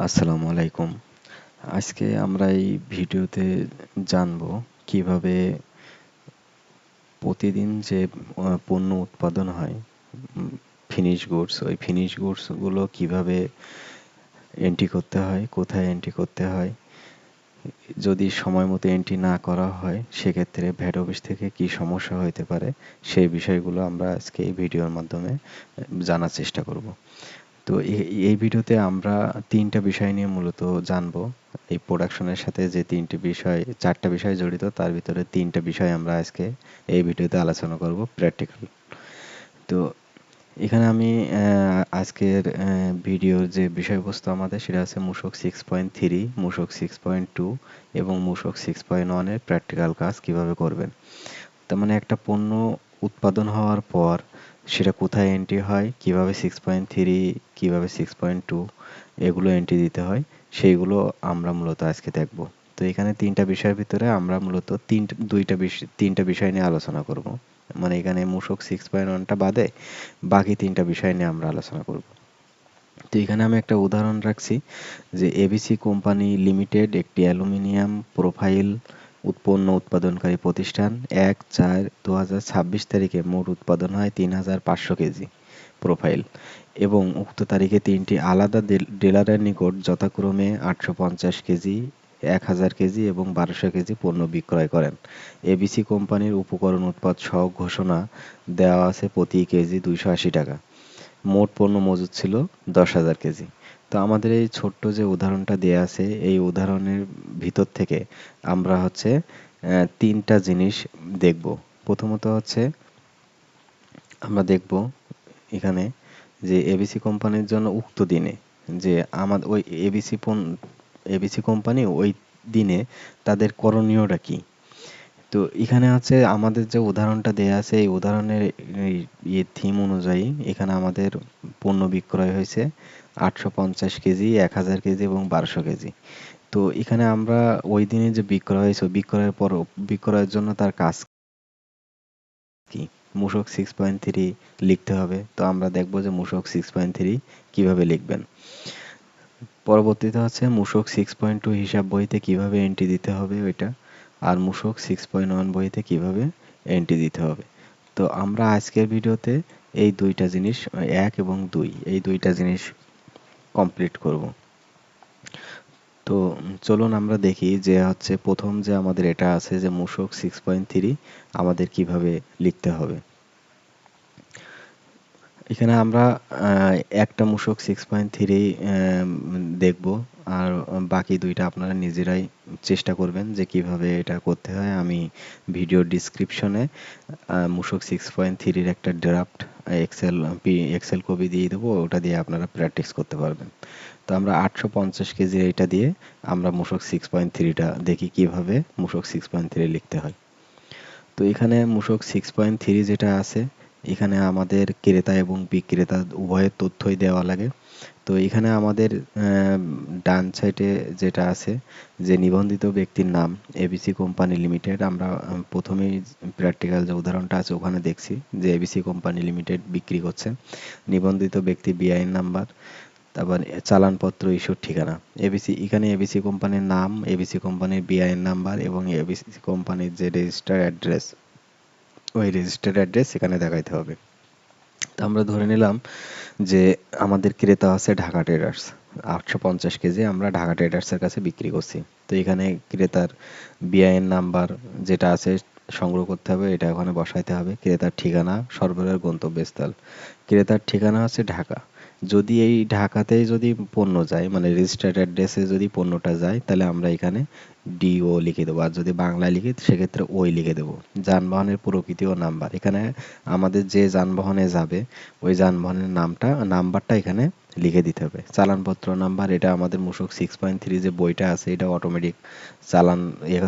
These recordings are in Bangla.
আসসালামু আলাইকুম। আজকে আমরা এই ভিডিওতে জানবো কিভাবে প্রতিদিন যে পণ্য উৎপাদন হয়, ফিনিশ গুডস, ওই ফিনিশ গুডস গুলো কিভাবে এন্ট্রি করতে হয়, কোথায় এন্ট্রি করতে হয়, যদি সময় মতো এন্ট্রি না করা হয় সেক্ষেত্রে ভ্যাট অফিস থেকে কি সমস্যা হতে পারে, সেই বিষয়গুলো আমরা আজকে এই ভিডিওর মাধ্যমে জানার চেষ্টা করব। তো এই ভিডিওতে আমরা তিনটা বিষয় নিয়ে মূলত জানবো। এই প্রোডাকশনের সাথে যে চারটা বিষয় জড়িত, তার ভিতরে তিনটা বিষয় আমরা আজকে এই ভিডিওতে আলোচনা করব, প্র্যাকটিক্যাল। তো এখানে আমি আজকের ভিডিওর যে বিষয়বস্তু আমাদের সেটা হচ্ছে মূসক 6.3, মূসক 6.2 এবং মূসক 6.1-এর প্র্যাকটিক্যাল কাজ কিভাবে করবেন। তার মানে একটা পণ্য উৎপাদন হওয়ার পর সেটা কোথায় এন্ট্রি হয়, কিভাবে 6.3, কিভাবে 6.2 এগুলো এন্ট্রি দিতে হয়, সেইগুলো আমরা মূলত আজকে দেখব। তো এখানে তিনটা বিষয়ের ভিতরে আমরা মূলত তিনটা বিষয় নিয়ে আলোচনা করব। মানে এখানে মূসক 6.1টা বাদে বাকি তিনটা বিষয় নিয়ে আমরা আলোচনা করব। তো এখানে আমি একটা উদাহরণ রাখছি যে এবিসি কোম্পানি লিমিটেড একটি অ্যালুমিনিয়াম প্রোফাইল পণ্য উৎপাদনকারী প্রতিষ্ঠান। 1/4/2026 তারিখে মোট উৎপাদন হয় 3,500 কেজি প্রোফাইল এবং উক্ত তারিখে তিনটি আলাদা ডিলারের নিকট যথাক্রমে 850 কেজি, 1000 কেজি এবং 1200 কেজি পণ্য বিক্রয় করেন। এবিসি কোম্পানির উপকরণ উৎপাদ সহ ঘোষণা দেওয়া আছে প্রতি কেজি 280 টাকা। মোট পণ্য মজুত ছিল 10,000 কেজি। তো আমাদের এই ছোট্ট যে উদাহরণটা দেয়া আছে, এই উদাহরণের ভিতর থেকে আমরা হচ্ছে তিনটা জিনিস দেখব। প্রথমত হচ্ছে আমরা দেখব এখানে যে এবিসি কোম্পানির জন্য উক্ত দিনে যে আমাদের ওই এবিসি কোম্পানি ওই দিনে তাদের করণীয়টা কি। তো এখানে আছে আমাদের যে উদাহরণটা দেয়া আছে, এই উদাহরণের থিম অনুযায়ী এখানে আমাদের পণ্য বিক্রয় হয়েছে 850 কেজি, 1000 কেজি এবং 1200 কেজি। তো এখানে আমরা ওই দিনে যে বিক্রয় হয়েছে, বিক্রয়ের জন্য তার কাজ কি, মূসক 6.3 লিখতে হবে। তো আমরা দেখব যে মূসক 6.3 কিভাবে লিখবেন। পরবর্তীতে হচ্ছে মূসক 6.2 হিসাব বইতে কিভাবে এন্ট্রি দিতে হবে ওইটা, আর মূসক 6.1 বইতে কিভাবে এন্ট্রি দিতে হবে। তো আমরা আজকের ভিডিওতে এই দুইটা জিনিস, 1 এবং 2, এই দুইটা জিনিস কমপ্লিট করব। তো চলুন আমরা দেখি যে হচ্ছে প্রথম যে আমাদের এটা আছে যে মূসক 6.3 আমাদের কিভাবে লিখতে হবে। এখানে আমরা একটা মূসক 6.3 দেখব, আর বাকি দুইটা আপনারা নিজেরাই চেষ্টা করবেন যে কিভাবে এটা করতে হয়। আমি ভিডিও ডিসক্রিপশনে মূসক 6.3-র একটা ড্রাফট এক্সেল কপি দিয়ে দেবো, ওটা দিয়ে আপনারা প্র্যাকটিস করতে পারবেন। তো আমরা 850 কেজি এটা দিয়ে আমরা মূসক 6.3টা দেখি কিভাবে মূসক 6.3 লিখতে হয়। তো এখানে মূসক 6.3 যেটা আছে, এখানে আমাদের ক্রেতা এবং বিক্রেতা উভয়ের তথ্যই দেওয়া লাগে। তো এখানে আমাদের ডান সাইডে যেটা আছে যে নিবন্ধিত ব্যক্তির নাম এবিসি কোম্পানি লিমিটেড, আমরা প্রথমেই প্র্যাকটিক্যাল যে উদাহরণটা আছে ওখানে দেখছি যে এবিসি কোম্পানি লিমিটেড বিক্রি করছে। নিবন্ধিত ব্যক্তি বিআইএন নাম্বার, তারপর চালানপত্র ইস্যুর ঠিকানা। এখানে এবিসি কোম্পানির নাম, এবিসি কোম্পানির বিআইএন নাম্বার এবং এবিসি কোম্পানির যে রেজিস্টার্ড অ্যাড্রেস, ওই রেজিস্টার্ড অ্যাড্রেস এখানে দেখাইতে হবে। তো আমরা ধরে নিলাম যে আমাদের ক্রেতা আছে ঢাকা ট্রেডার্স, 850 কেজি আমরা ঢাকা ট্রেডার্সের কাছে বিক্রি করছি। তো এখানে ক্রেতার বিআইএন নাম্বার যেটা আছে সংগ্রহ করতে হবে, এটা ওখানে বসাইতে হবে। ক্রেতার ঠিকানা, সরবরাহের গন্তব্যস্থল, ক্রেতার ঠিকানা আছে ঢাকা। যদি এই ঢাকাতেই যদি পণ্য যায়, মানে রেজিস্টার্ড অ্যাড্রেসে যদি পণ্যটা যায়, তাহলে আমরা এখানে ডিও লিখে দেবো, আর যদি বাংলায় লিখি সেক্ষেত্রে ওই লিখে দেবো। যানবাহনের প্রকৃতি ও নাম্বার, এখানে আমাদের যে যানবাহনে যাবে ওই যানবাহনের নাম্বারটা এখানে লিখে দিতে হবে। চালানপত্র নাম্বার, এটা আমাদের মূসক 6.3 যে বইটা আছে এটা অটোমেটিক চালান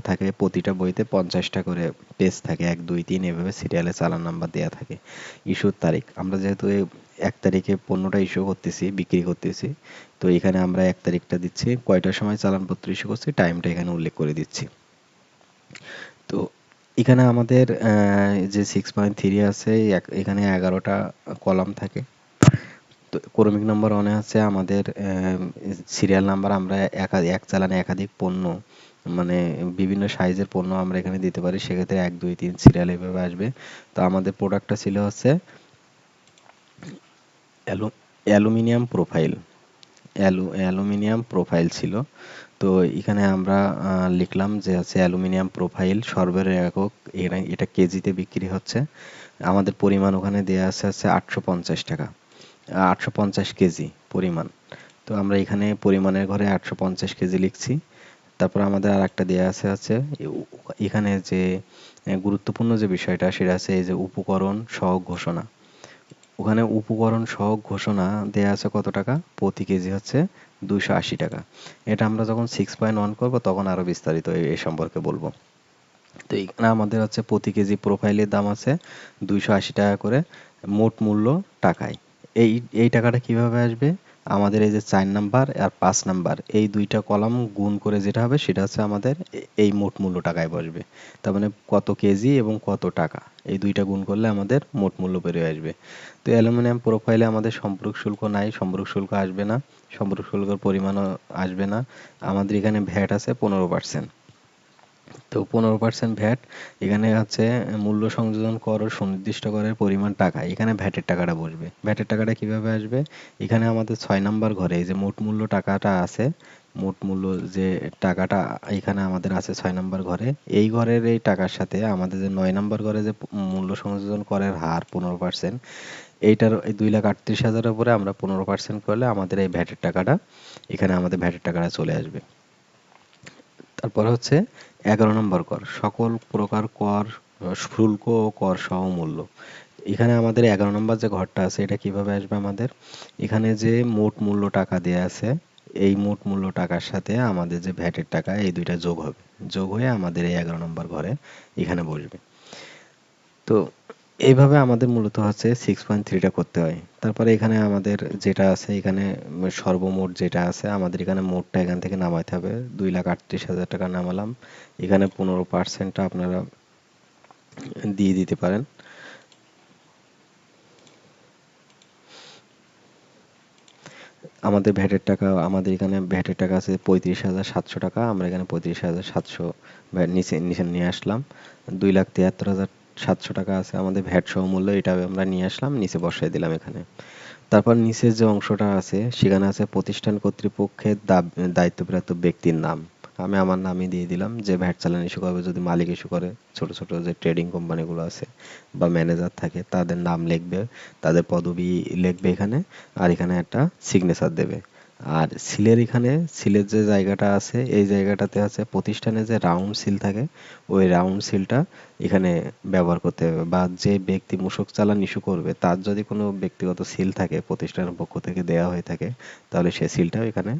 থাকে, প্রতিটা বইতে 50টা করে পেজ থাকে, 1 2 3 এভাবে সিরিয়ালে চালান নাম্বার দেওয়া থাকে। ইস্যুর তারিখ, আমরা যেহেতু 1 তারিখে পণ্যটা ইস্যু করতেছি, বিক্রি করতেছি, তো এখানে আমরা 1 তারিখটা দিচ্ছি, কয়টার সময় চালানপত্র ইস্যু করছি টাইমটা এখানে উল্লেখ করে দিচ্ছি। তো এখানে আমাদের যে 6.3 আছে, এখানে 11টা কলাম থাকে। তো ক্রমিক নাম্বার ওয়ানে হচ্ছে আমাদের সিরিয়াল নাম্বার, আমরা এক চালানে একাধিক পণ্য মানে বিভিন্ন সাইজের পণ্য আমরা এখানে দিতে পারি, সেক্ষেত্রে 1 2 3 সিরিয়াল এভাবে আসবে। তো আমাদের প্রোডাক্টটা ছিল হচ্ছে অ্যালুমিনিয়াম প্রোফাইল, অ্যালুমিনিয়াম প্রোফাইল ছিল। তো এখানে আমরা লিখলাম যে আছে অ্যালুমিনিয়াম প্রোফাইল, সরবরাহের একক, এটা কেজিতে বিক্রি হচ্ছে। আমাদের পরিমাণ ওখানে দেয়া আছে 850 টাকা, 850 কেজি পরিমাণ। তো আমরা এখানে পরিমাণের ঘরে 850 কেজি লিখছি। তারপর আমাদের আর একটা দেয়া আছে এখানে যে গুরুত্বপূর্ণ যে বিষয়টা সেটা আছে এই যে উপকরণ সহ ঘোষণা। ওখানে উপকরণ সহ ঘোষণা দেয়া আছে কত টাকা, প্রতি কেজি হচ্ছে 280 টাকা। এটা আমরা যখন 6.1 করব তখন আরো বিস্তারিত এই সম্পর্কে বলবো। তো এখানে আমাদের হচ্ছে প্রতি কেজি প্রোফাইলের দাম আছে 280 টাকা করে, মোট মূল্য টাকায়। এই এই টাকাটা কিভাবে আসবে, আমাদের এই যে 4 নাম্বার আর 5 নাম্বার এই দুইটা কলাম গুণ করে যেটা হবে সেটা হচ্ছে আমাদের এই মোট মূল্য টাকায় বসবে। তার মানে কত কেজি এবং কত টাকা এই দুইটা গুণ করলে আমাদের মোট মূল্য বেরিয়ে আসবে। তো অ্যালুমিনিয়াম প্রোফাইলে আমাদের সম্পর্ক শুল্ক নাই, সম্পর্ক শুল্ক আসবে না, সম্পর্ক শুল্কের পরিমাণও আসবে না। আমাদের এখানে ভ্যাট আছে 15%। তো 15% ভ্যাট, এখানে হচ্ছে মূল্য সংযোজন কর ও সুনির্দিষ্ট করের পরিমাণ টাকা, এখানে ভ্যাটের টাকাটা বসবে। ভ্যাটের টাকাটা কিভাবে আসবে, এখানে আমাদের 6 নাম্বার ঘরে এই যে মোট মূল্য টাকাটা আছে, মোট মূল্য যে টাকাটা এখানে আমাদের আছে 6 নাম্বার ঘরে, এই ঘরের এই টাকার সাথে আমাদের যে 9 নাম্বার ঘরে যে মূল্য সংযোজন করের হার 15%, এইটার এই 2,38,000-এর উপরে আমরা 15% করলে আমাদের এই ভ্যাটের টাকাটা, এখানে আমাদের ভ্যাটের টাকাটা চলে আসবে। তারপর হচ্ছে 11 নম্বর কর, সকল প্রকার কর, শুল্ক ও কর সহ মূল্য। এখানে আমাদের 11 নম্বর যে ঘরটা আছে এটা কিভাবে আসবে আমাদের, এখানে যে মোট মূল্য টাকা দেয়া আছে এই মোট মূল্য টাকার সাথে আমাদের যে ভ্যাটের টাকা এই দুইটা যোগ হবে, যোগ হয়ে আমাদের এই 11 নম্বর ঘরে এখানে বসবে। তো এইভাবে আমাদের মূলত হচ্ছে 6.3টা করতে হয়। তারপরে এখানে আমাদের যেটা আছে এখানে সর্বমোট যেটা আছে আমাদের এখানে মোটটা এখান থেকে নামাইতে হবে, 2,38,000 টাকা নামালাম। এখানে 15%টা আপনারা দিয়ে দিতে পারেন। আমাদের ভ্যাটের টাকা, আমাদের এখানে ভ্যাটের টাকা আছে 35,700 টাকা, আমরা এখানে 35,700 ভ্যাট নিচে নিচে নিয়ে আসলাম। 2,73,700 টাকা আছে আমাদের ভ্যাট সহ মূল্য, এটা আমরা নিয়ে আসলাম নিচে বসাই দিলাম এখানে। তারপর নিচের যে অংশটা আছে সেখানে আছে প্রতিষ্ঠান কর্তৃপক্ষের দায়িত্বপ্রাপ্ত ব্যক্তির নাম, আমি আমার নামই দিয়ে দিলাম। যে ভ্যাট চালান ইস্যু করবে, যদি মালিক ইস্যু করে, ছোট ছোট যে ট্রেডিং কোম্পানিগুলো আছে বা ম্যানেজার থাকে তাদের নাম লিখবে, তাদের পদবি লিখবে এখানে, আর এখানে একটা সিগনেচার দেবে। আর সিলের এখানে সিলের যে জায়গাটা আছে এই জায়গাটাতে আছে প্রতিষ্ঠানে যে রাউন্ড সিল থাকে ওই রাউন্ড সিলটা এখানে ব্যবহার করতে হবে, বা যে ব্যক্তি মূসক চালান ইস্যু করবে তার যদি কোনো ব্যক্তিগত সিল থাকে প্রতিষ্ঠানের পক্ষ থেকে দেওয়া হয়ে থাকে তাহলে সে সিলটাও এখানে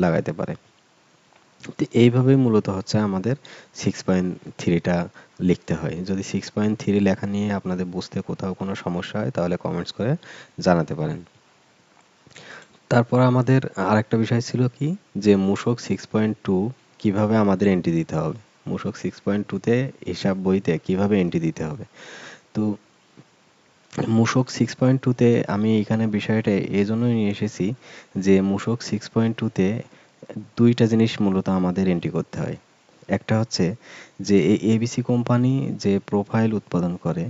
লাগাইতে পারে। তো এইভাবেই মূলত হচ্ছে আমাদের 6.3টা লিখতে হয়। যদি 6.3 লেখা নিয়ে আপনাদের বুঝতে কোথাও কোনো সমস্যা হয় তাহলে কমেন্টস করে জানাতে পারেন। তারপর আমাদের আরেকটা বিষয় ছিল কি, যে মূসক 6.2 কিভাবে আমাদের এন্ট্রি দিতে হবে, মূসক 6.2-তে হিসাব বইতে কিভাবে এন্ট্রি দিতে হবে। তো মূসক 6.2-তে আমি এখানে বিষয়টা এজন্যই নিয়ে এসেছি যে মূসক 6.2-তে দুইটা জিনিস মূলত আমাদের এন্ট্রি করতে হয়। একটা হচ্ছে যে এবিসি কোম্পানি যে প্রোফাইল উৎপাদন করে,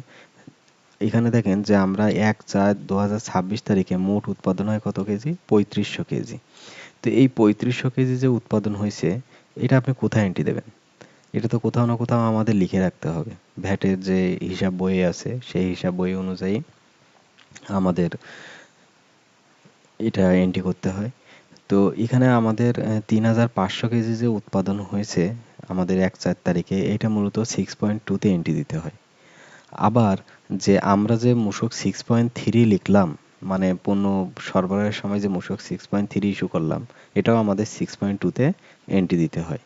এখানে দেখেন যে আমরা 1/4/2026 তারিখে মোট উৎপাদন হয় কত কেজি, 3500 কেজি। তো এই 3500 কেজি যে উৎপাদন হয়েছে এটা আপনি কোথায় এন্ট্রি দেবেন, এটা তো কোথাও না কোথাও আমাদের লিখে রাখতে হবে। ভ্যাটের যে হিসাব বই আছে সেই হিসাব বই অনুযায়ী আমাদের এটা এন্ট্রি করতে হয়। তো এখানে আমাদের 3,500 কেজি যে উৎপাদন হয়েছে আমাদের 1/4 তারিখে, এটা মূলত 6.2-তে এন্ট্রি দিতে হয়। আবার যে আমরা যে মূসক 6.3 লিখলাম, মানে পণ্য সরবরাহের সময় যে মূসক 6.3 ইস্যু করলাম এটাও আমাদের 6.2-তে এন্ট্রি দিতে হয়।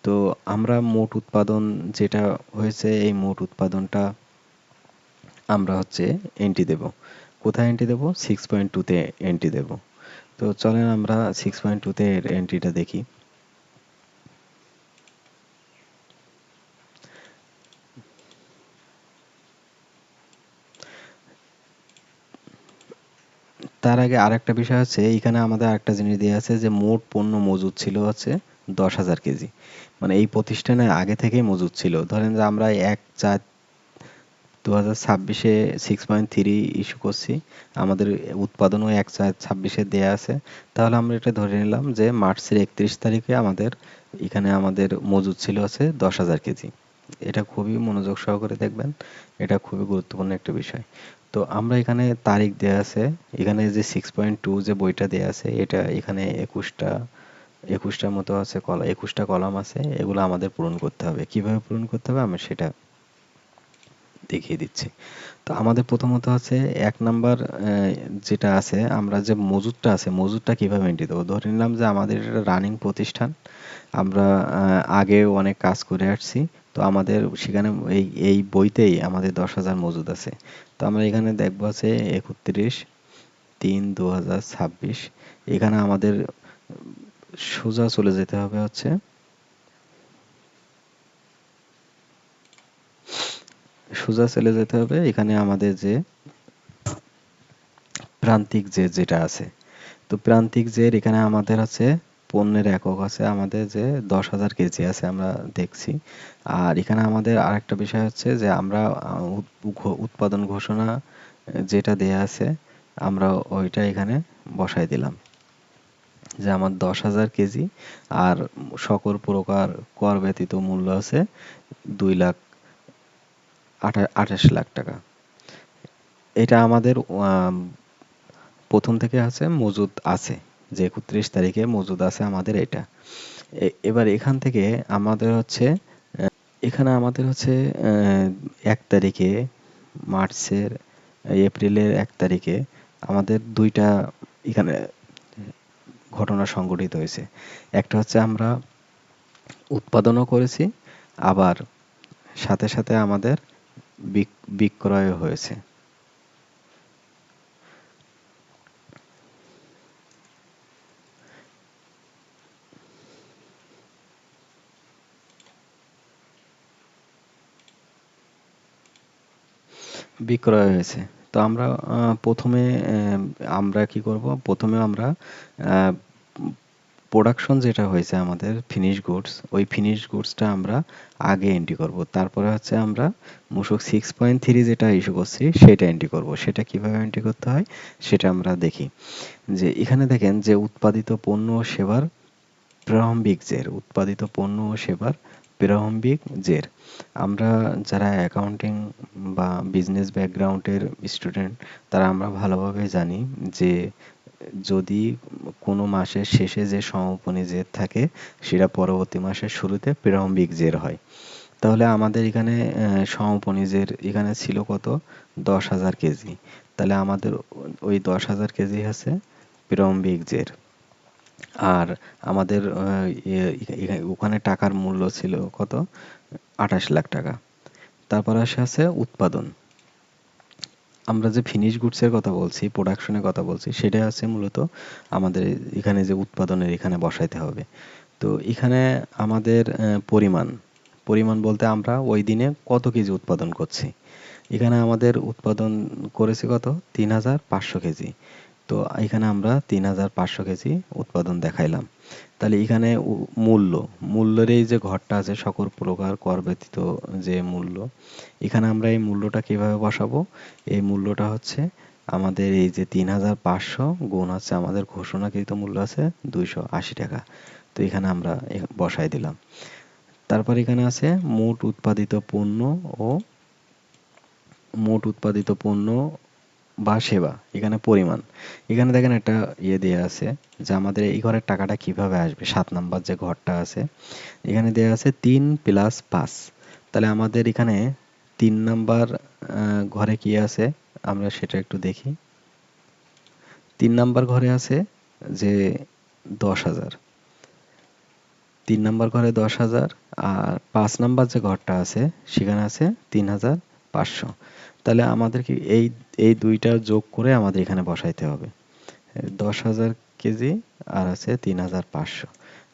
তো আমরা মোট উৎপাদন যেটা হয়েছে এই মোট উৎপাদনটা আমরা হচ্ছে এন্ট্রি দেব, কোথায় এন্ট্রি দেব, 6.2-তে এন্ট্রি দেব। তো চলেন আমরা 6.2-তে এর এন্ট্রিটা দেখি। তার আগে আরেকটা বিষয় হচ্ছে, এখানে আমাদের আরেকটা জিনিস দেওয়া আছে যে মোট পণ্য মজুদ ছিল হচ্ছে 10,000 কেজি। মানে এই প্রতিষ্ঠানে আগে থেকেই মজুদ ছিল। ধরেন যে আমরা 1/4/2026-এ 6.3 ইস্যু করছি, আমাদের উৎপাদনও 1/4/26-এ দেয়া আছে। তাহলে আমরা এটা ধরে নিলাম যে মার্চের 31 তারিখে আমাদের এখানে আমাদের মজুদ ছিল হচ্ছে 10,000 কেজি। এটা খুবই মনোযোগ সহকারে দেখবেন, এটা খুবই গুরুত্বপূর্ণ একটা বিষয়। তো আমরা এখানে তারিখ দেয়া আছে, এখানে যে 6.2 যে বইটা দেয়া আছে, এটা এখানে 21টার মতো আছে, 21টা কলাম আছে, এগুলো আমাদের পূরণ করতে হবে। কিভাবে পূরণ করতে হবে আমি সেটা দেখিয়ে দিচ্ছি। তো আমাদের প্রথমত আছে 1 নাম্বার যেটা আছে, আমরা যে মজুদটা আছে, মজুদটা কিভাবে এন্ট্রি দেবো। ধরে নিলাম যে আমাদের এটা রানিং প্রতিষ্ঠান, আমরা আগেও অনেক কাজ করে আসছি। তো আমাদের সেখানে এই এই বইতেই আমাদের 10,000 মজুদ আছে। তো আমরা এখানে দেখবো আছে 31/3/2026। এখানে আমাদের সোজা চলে যেতে হবে হচ্ছে, এখানে আমাদের যে প্রান্তিক যে যেটা আছে। তো প্রান্তিক জের এখানে আমাদের আছে পণ্যের একক আছে আমাদের যে 10,000 কেজি আছে আমরা দেখছি। আর এখানে আমাদের আরেকটা বিষয় হচ্ছে যে আমরা উৎপাদন ঘোষণা যেটা দেয়া আছে, আমরা ওইটা এখানে বসাই দিলাম যে আমার 10,000 কেজি, আর সকল প্রকার কর ব্যতীত মূল্য আছে 2,28,00,000 টাকা। এটা আমাদের প্রথম থেকে আছে মজুদ আছে, যে 31 তারিখে মজুদ আছে আমাদের এটা। এবার এখান থেকে আমাদের হচ্ছে এখানে আমাদের হচ্ছে 1 তারিখে মার্চের এপ্রিলের 1 তারিখে আমাদের দুইটা এখানে ঘটনা সংঘটিত হয়েছে। একটা হচ্ছে আমরা উৎপাদনও করেছি, আবার সাথে সাথে আমাদের বিক্রয় হয়েছে। বিক্রয় হয়েছে। তো আমরা প্রথমে আমরা কি করব, প্রথমে আমরা প্রোডাকশন যেটা হয়েছে আমাদের ফিনিশ গুডস, ওই ফিনিশ গুডসটা আমরা আগে এন্ট্রি করব। তারপরে হচ্ছে আমরা মূসক 6.3 যেটা ইস্যু করছি সেটা এন্ট্রি করব। সেটা কিভাবে এন্ট্রি করতে হয় সেটা আমরা দেখি। যে এখানে দেখেন যে উৎপাদিত পণ্য ও সেবার প্রারম্ভিক জের, উৎপাদিত পণ্য ও সেবার প্রারম্ভিক জের। আমরা যারা অ্যাকাউন্টিং বা বিজনেস ব্যাকগ্রাউন্ডের স্টুডেন্ট, তারা আমরা ভালোভাবে জানি যে যদি কোনো মাসের শেষে যে সমাপনী জের থাকে, সেটা পরবর্তী মাসের শুরুতে প্রারম্ভিক জের হয়। তাহলে আমাদের এখানে সমাপনী জের এখানে ছিল কত, 10,000 কেজি। তাহলে আমাদের ওই 10,000 কেজি আছে প্রারম্ভিক জের। আর আমাদের ওখানে টাকার মূল্য ছিল কত, 28,00,000 টাকা। তারপর আছে উৎপাদন। আমরা যে ফিনিশ গুডসের কথা বলছি, প্রোডাকশনের কথা বলছি, সেটা আছে মূলত আমাদের এখানে যে উৎপাদনের এখানে বসাইতে হবে। তো এখানে আমাদের পরিমাণ বলতে আমরা ওই দিনে কত কেজি উৎপাদন করছি। এখানে আমাদের উৎপাদন করেছি কত, 3,500 কেজি। তো এখানে আমরা 3,500 কেজি উৎপাদন দেখাইলাম। তাহলে এখানে মূল্যের এই যে ঘরটা আছে, সকল প্রকার কর ব্যতীত যে মূল্য, এখানে আমরা এই মূল্যটা কিভাবে বসাবো। এই মূল্যটা হচ্ছে আমাদের এই যে 3,500 গুণ আছে আমাদের ঘোষণাকৃত মূল্য আছে 280 টাকা। তো এখানে আমরা বসাই দিলাম। তারপর এখানে আছে মোট উৎপাদিত পণ্য বা সেবা, এখানে পরিমাণ। এখানে দেখেন একটা দেয়া আছে যে আমাদের এই ঘরের টাকাটা কিভাবে আসবে। 7 নাম্বার যে ঘরটা আছে, এখানে দেয়া আছে 3 + 5। তাহলে আমাদের এখানে 3 নাম্বার ঘরে কি আছে আমরা সেটা একটু দেখি। 3 নাম্বার ঘরে আছে যে 10,000, 3 নাম্বার ঘরে 10,000। আর 5 নাম্বার যে ঘরটা আছে সেখানে আছে 3,500। তাহলে আমাদের কি এই দুইটা যোগ করে আমাদের এখানে বসাইতে হবে। 10,000 কেজি আর আছে 3,500।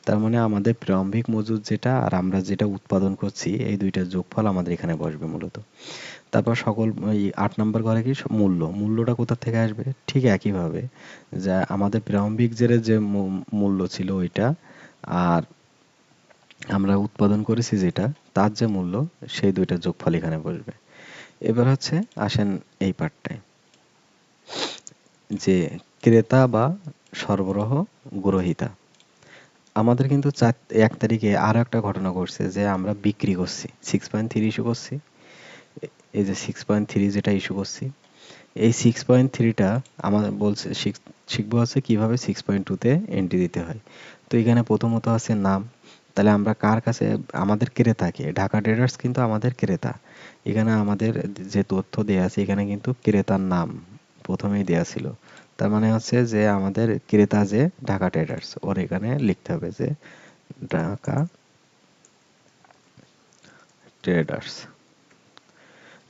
তার মানে আমাদের প্রারম্ভিক মজুদ যেটা আর আমরা যেটা উৎপাদন করছি এই দুইটার যোগফল আমাদের এখানে বসবে মূলত। তারপর সকল এই 8 নাম্বার ঘরে কি মূল্যটা কোথা থেকে আসবে? ঠিক একইভাবে যা আমাদের প্রারম্ভিক জেরে যে মূল্য ছিল ওইটা, আর আমরা উৎপাদন করেছি যেটা তার যে মূল্য, সেই দুইটার যোগফল এখানে বসবে। এবার হচ্ছে আসেন এই পার্টটায়, যে ক্রেতা বা সরবরাহ গ্রহীতা। আমাদের কিন্তু 1 তারিখে আরো একটা ঘটনা ঘটছে যে আমরা বিক্রি করছি 6.3 ইস্যু করছি। এই যে 6.3 যেটা ইস্যু করছি, এই 6.3টা আমাদের বলছে শিখবো হচ্ছে কিভাবে 6.2 তে এন্ট্রি দিতে হয়। তো এখানে প্রথমত আছে নাম। তাহলে আমরা কার কাছে, আমাদের ক্রেতাকে, ঢাকা ট্রেডার্স কিন্তু আমাদের ক্রেতা। এখানে আমাদের যে তথ্য দেয়া আছে এখানে কিন্তু ক্রেতার নাম প্রথমেই দেয়া ছিল। তার মানে হচ্ছে যে আমাদের ক্রেতা যে ঢাকা ট্রেডার্স, ওর এখানে লিখতে হবে যে ঢাকা ট্রেডার্স।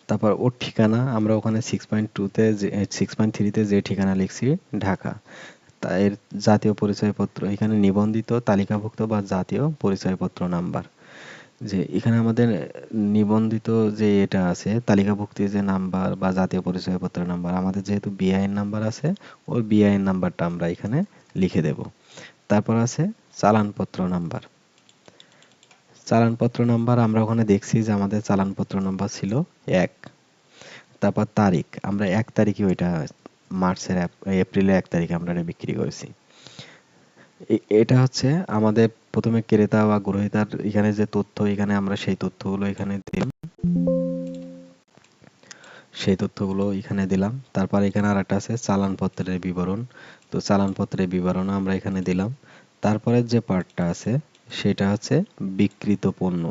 তারপর ওর ঠিকানা আমরা ওখানে 6.2তে যে 6.3তে যে ঠিকানা লিখছি ঢাকা, তা এর জাতীয় পরিচয়পত্র এখানে নিবন্ধিত তালিকাভুক্ত বা জাতীয় পরিচয়পত্র নাম্বার। যে এখানে আমাদের নিবন্ধিত যে এটা আছে তালিকাভুক্তি যে নাম্বার বা জাতীয় পরিচয়পত্র নাম্বার, আমাদের যেহেতু বিআইএন নাম্বার আছে ওই বিআইএন নাম্বারটা আমরা এখানে লিখে দেব। তারপর আছে চালানপত্র নাম্বার। চালানপত্র নাম্বার আমরা ওখানে দেখছি যে আমাদের চালানপত্র নাম্বার ছিল 1। তারপর তারিখ, আমরা 1 তারিখে ওইটা এপ্রিলের 1 তারিখে আমরা এটা বিক্রি করেছি। এটা হচ্ছে আমাদের প্রথমে ক্রেতা বা গ্রহীতার এখানে যে তথ্য, এখানে আমরা সেই তথ্যগুলো এখানে দিলাম, তারপর এখানে আরেকটা আছে চালানপত্রের বিবরণ। তো চালানপত্রের বিবরণ আমরা এখানে দিলাম। তারপরে যে পার্টটা আছে সেটা হচ্ছে বিক্রিত পণ্য।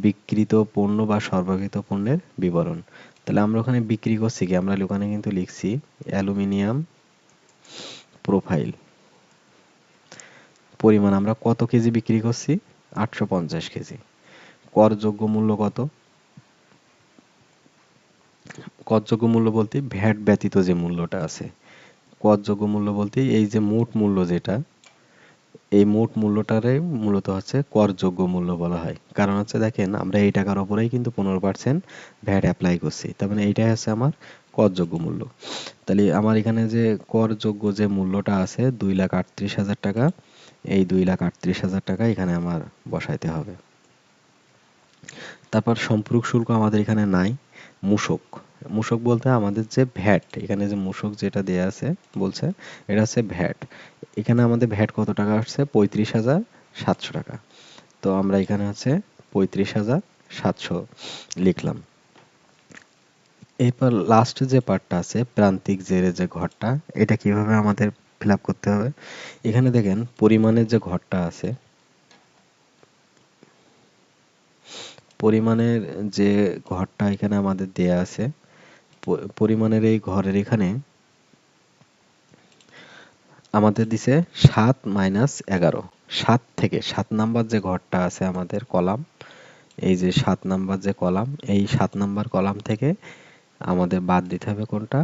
বিক্রিত পণ্য বা সরবরাহিত পণ্যের বিবরণ। তাহলে আমরা ওখানে বিক্রি করছি কি, আমরা ওখানে কিন্তু লিখছি অ্যালুমিনিয়াম প্রোফাইল। পরিমাণ আমরা কত কেজি বিক্রি করছি? 850 কেজি। করযোগ্য মূল্য কত? করযোগ্য মূল্য বলতে ভ্যাট ব্যতীত যে মূল্যটা আছে। করযোগ্য মূল্য বলতে এই যে মোট মূল্য যেটা, এই মোট মূল্যটারে মূলত হচ্ছে করযোগ্য মূল্য বলা হয়। কারণ হচ্ছে দেখেন আমরা এই টাকার উপরেই কিন্তু 15% ভ্যাট অ্যাপ্লাই করছি, তার মানে এইটাই হচ্ছে আমার করযোগ্য মূল্য। তাহলে আমার এখানে যে করযোগ্য যে মূল্যটা আছে 2,38,000 টাকা, এই 2,38,000 টাকা এখানে আমার বসাইতে হবে। তারপর সম্পূরক শুল্ক আমাদের এখানে নাই। মূসক, মূসক বলতে আমাদের যে ভ্যাট, এখানে যে মূসক যেটা দেয়া আছে বলছে এটা হচ্ছে ভ্যাট। এখানে আমাদের ভ্যাট কত টাকা আসছে? 35,700 টাকা। তো আমরা এখানে হচ্ছে 35,700 লিখলাম। এরপর লাস্ট যে পার্টটা আছে প্রান্তিক জেরে যে ঘরটা, এটা কিভাবে আমাদের ফিল আপ করতে হবে? এখানে দেখেন পরিমাণের যে ঘরটা আছে, পরিমাণের যে ঘরটা এখানে আমাদের দেয়া আছে, পরিমাণের এই ঘরের এখানে আমাদের দিছে 7 - 11। 7 থেকে 7 নাম্বার যে ঘরটা আছে আমাদের কলাম, এই যে 7 নাম্বার যে কলাম, এই 7 নাম্বার কলাম থেকে আমাদের বাদ দিতে হবে কোনটা?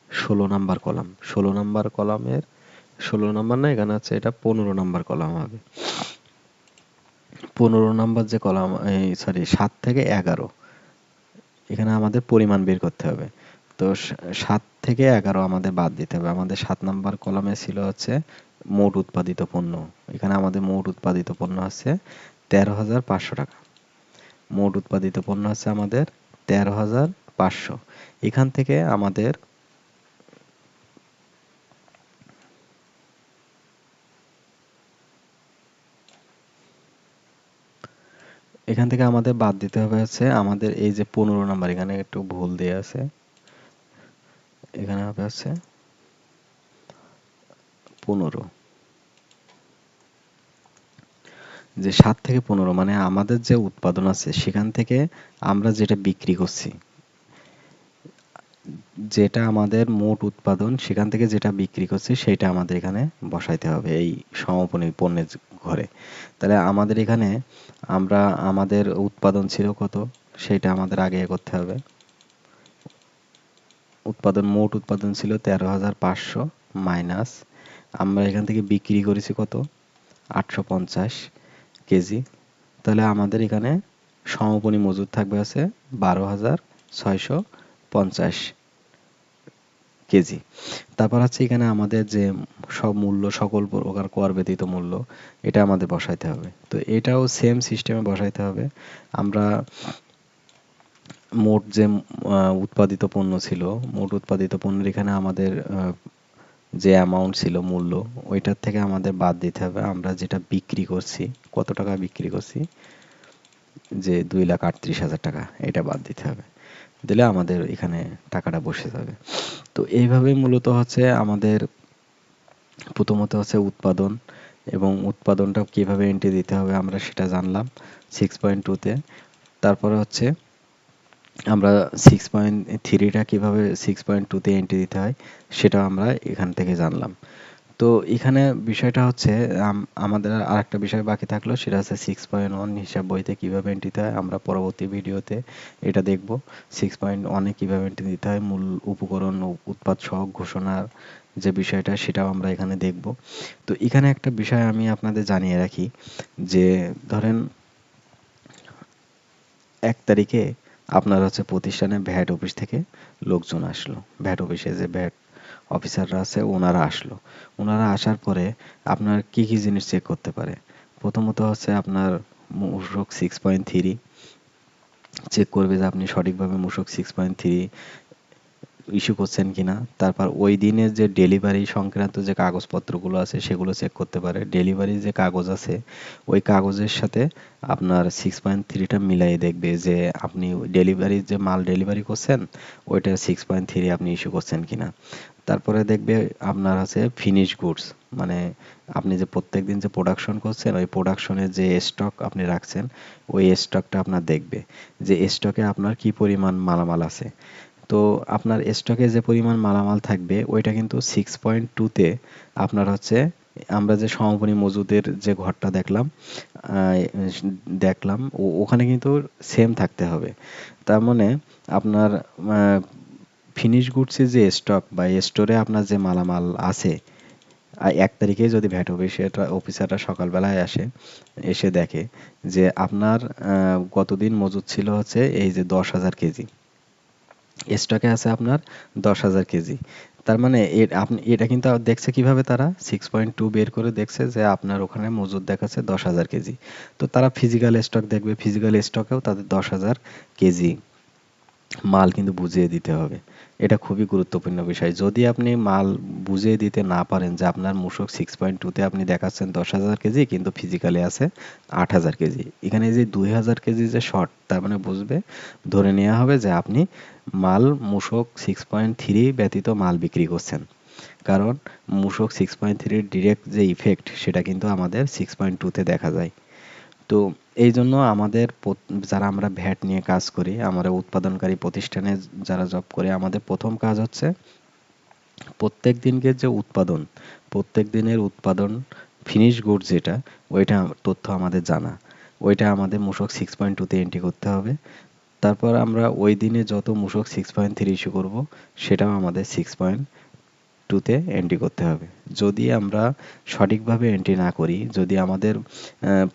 16 নাম্বার কলাম। 16 নাম্বার কলামের 16 নাম্বার না, এখানে হচ্ছে এটা 15 নাম্বার কলাম হবে। 15 নাম্বার যে কলাম, সরি 7 থেকে 11, এখানে আমাদের পরিমাণ বের করতে হবে। তো 7 থেকে 11 আমাদের বাদ দিতে হবে। আমাদের 7 নাম্বার কলামে ছিল হচ্ছে মোট উৎপাদিত পণ্য। এখানে আমাদের মোট উৎপাদিত পণ্য আছে 13,500 টাকা। মোট উৎপাদিত পণ্য আছে আমাদের 13,500। এখান থেকে আমাদের বাদ দিতে হবে হচ্ছে আমাদের এই যে 15 নাম্বার, এখানে একটু ভুল দেয়া আছে, এখানে হবে হচ্ছে 15। যে 7 থেকে 15 মানে আমাদের যে উৎপাদন আছে সেখান থেকে আমরা যেটা বিক্রি করছি, যেটা আমাদের মোট উৎপাদন সেখান থেকে যেটা বিক্রি করছি সেটা আমাদের এখানে বসাইতে হবে এই সমাপনী পণ্যের ঘরে। তাহলে আমাদের এখানে আমাদের উৎপাদন ছিল কত সেটা আমাদের আগে করতে হবে। মোট উৎপাদন ছিল 13,500 মাইনাস আমরা এখান থেকে বিক্রি করেছি কত? 850 কেজি, তাহলে আমাদের এখানে সমাপনী মজুদ থাকবে আছে 12,650 কেজি। তারপর হচ্ছে এখানে আমাদের যে সব মূল্য, সকল প্রকার কর ব্যতীত মূল্য, এটা আমাদের বসাইতে হবে। তো এটাও সেম সিস্টেমে বসাইতে হবে। আমরা মোট যে উৎপাদিত পণ্য ছিল, মোট উৎপাদিত পণ্যের এখানে আমাদের যে অ্যামাউন্ট ছিল মূল্য, ওইটার থেকে আমাদের বাদ দিতে হবে আমরা যেটা বিক্রি করছি, কত টাকা বিক্রি করছি, যে 2,38,000 টাকা, এটা বাদ দিতে হবে। দিলে আমাদের এখানে টাকাটা বসে যাবে। তো এইভাবে মূলত হচ্ছে আমাদের প্রথমত হচ্ছে উৎপাদন, এবং উৎপাদনটা কিভাবে এন্ট্রি দিতে হবে আমরা সেটা জানলাম 6.2-তে। তারপরে হচ্ছে আমরা 6.3টা কিভাবে 6.2-তে এন্ট্রি দিতে হয় সেটাও আমরা এখান থেকে জানলাম। তো এখানে বিষয়টা হচ্ছে আমাদের আরেকটা বিষয় বাকি থাকলো, সেটা হচ্ছে 6.1 হিসাব বইতে কিভাবে এন্ট্রি দিতে হয়। আমরা পরবর্তী ভিডিওতে এটা দেখব 6.1-এ কিভাবে এন্ট্রি দিতে হয়, মূল উপকরণ উৎপাদ সহগ ঘোষণার যে বিষয়টা সেটাও আমরা এখানে দেখব। তো এখানে একটা বিষয় আমি আপনাদের জানিয়ে রাখি, যে ধরেন 1 তারিখে আপনার হচ্ছে প্রতিষ্ঠানে ভ্যাট অফিস থেকে লোকজন আসলো, ভ্যাট অফিসে যে ভ্যাট অফিসাররা আছে ওনারা আসলো। ওনারা আসার পরে আপনার কি কি জিনিস চেক করতে পারে? প্রথমত হচ্ছে আপনার মূসক 6.3 চেক করবে যে আপনি সঠিকভাবে মূসক 6.3 ইস্যু করছেন কিনা। তারপর ওই দিনের যে ডেলিভারি সংক্রান্ত যে কাগজপত্রগুলো আছে সেগুলো চেক করতে পারে। ডেলিভারি যে কাগজ আছে ওই কাগজের সাথে আপনার 6.3টা মিলাই দেখবে যে আপনি ডেলিভারি যে মাল ডেলিভারি করছেন ওইটা 6.3 আপনি ইস্যু করছেন কিনা। তারপরে দেখবে আপনার আছে ফিনিশ গুডস, মানে আপনি যে প্রত্যেকদিন যে প্রোডাকশন করছেন ওই প্রোডাকশনের যে স্টক আপনি রাখছেন ওই স্টকটা আপনার দেখবে যে স্টকে আপনার কি পরিমাণ মালামাল আছে। তো আপনার স্টকে যে পরিমাণ মালামাল থাকবে ওইটা কিন্তু 6.2-তে আপনার হচ্ছে আমরা যে সমাপনী মজুদের যে ঘরটা দেখলাম ওখানে কিন্তু সেম থাকতে হবে। তার মানে আপনার ফিনিশ গুডসের যে স্টক বা স্টোরে আপনার যে মালামাল আছে, 1 তারিখে যদি ভ্যাট অফিসাররা সকালবেলায় এসে দেখে যে আপনার গতদিন মজুদ ছিল হচ্ছে এই যে 10,000 কেজি, স্টকে আছে আপনার 10,000 কেজি। তার মানে আপনি এটা কিন্তু দেখছে কিভাবে, তারা 6.2 বের করে দেখছে যে আপনার ওখানে মজুদ দেখাচ্ছে 10,000 কেজি। তো তারা ফিজিক্যাল স্টক দেখবে, ফিজিক্যাল স্টকেও তাদের 10,000 কেজি মাল কিন্তু বুঝিয়ে দিতে হবে। এটা খুবই গুরুত্বপূর্ণ বিষয়। যদি আপনি মাল বুঝিয়ে দিতে না পারেন যে আপনার মূসক 6.2-তে আপনি দেখাচ্ছেন 10,000 কেজি কিন্তু ফিজিক্যালি আছে 8,000 কেজি, এখানে যে 2,000 কেজি যে শর্ট, তার মানে বুঝবে, ধরে নেওয়া হবে যে আপনি মাল মূসক 6.3 ব্যতীত মাল বিক্রি করছেন। কারণ মূসক 6.3-র ডিরেক্ট যে ইফেক্ট সেটা কিন্তু আমাদের 6.2-তে দেখা যায়। তো এই জন্য আমাদের যারা আমরা ভ্যাট নিয়ে কাজ করি, আমরা উৎপাদনকারী প্রতিষ্ঠানে যারা জব করি, আমাদের প্রথম কাজ হচ্ছে প্রত্যেক দিনকে যে উৎপাদন, প্রত্যেক দিনের উৎপাদন ফিনিশ গুড যেটা, ওইটা তথ্য আমাদের জানা, ওইটা আমাদের মূসক 6.2-তে এন্ট্রি করতে হবে। তারপর আমরা ওই দিনে যত মূসক 6.3 ইস্যু করব সেটাও আমাদের 6.2-তে এন্ট্রি করতে হবে। যদি আমরা সঠিকভাবে এন্ট্রি না করি, যদি আমাদের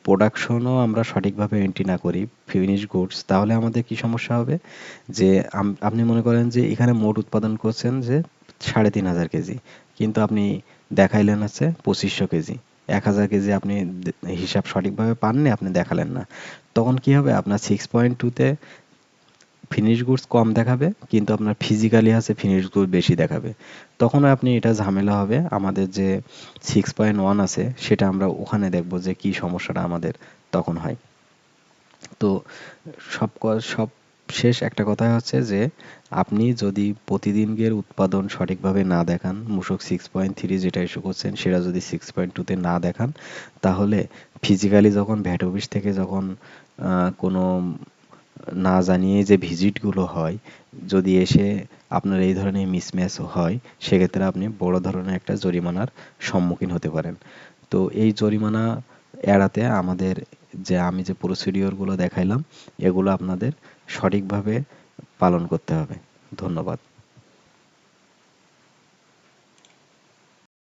প্রোডাকশনও আমরা সঠিকভাবে এন্ট্রি না করি ফিনিশ গুডস, তাহলে আমাদের কি সমস্যা হবে, যে আপনি মনে করেন যে এখানে মোট উৎপাদন করছেন যে 3,500 কেজি, কিন্তু আপনি দেখাইলেন হচ্ছে 2,500 কেজি, 1,000 কেজি আপনি হিসাব সঠিকভাবে পাননি, আপনি দেখালেন না। তখন কি হবে, আপনার 6.2-তে ফিনিশ গুডস কম দেখাবে কিন্তু আপনার ফিজিক্যালি আছে ফিনিশ গুড বেশি দেখাবে। তখন আপনি এটা ঝামেলা হবে। আমাদের যে 6.1 আছে সেটা আমরা ওখানে দেখব যে কি সমস্যাটা আমাদের তখন হয়। তো সব শেষ একটা কথা হচ্ছে যে আপনি যদি প্রতিদিনকের উৎপাদন সঠিকভাবে না দেখান, মূসক 6.3 যেটা ইস্যু করছেন সেটা যদি 6.2-তে না দেখান, তাহলে ফিজিক্যালি যখন ভ্যাট অফিস থেকে যখন কোনো না জানিয়ে যে ভিজিটগুলো হয়, যদি এসে আপনার এই ধরনের মিসম্যাচ হয় সেক্ষেত্রে আপনি বড় ধরনের একটা জরিমানার সম্মুখীন হতে পারেন। তো এই জরিমানা এড়াতে আমাদের আমি যে প্রসিডিওরগুলো দেখাইলাম এগুলো আপনাদের সঠিকভাবে পালন করতে হবে। ধন্যবাদ।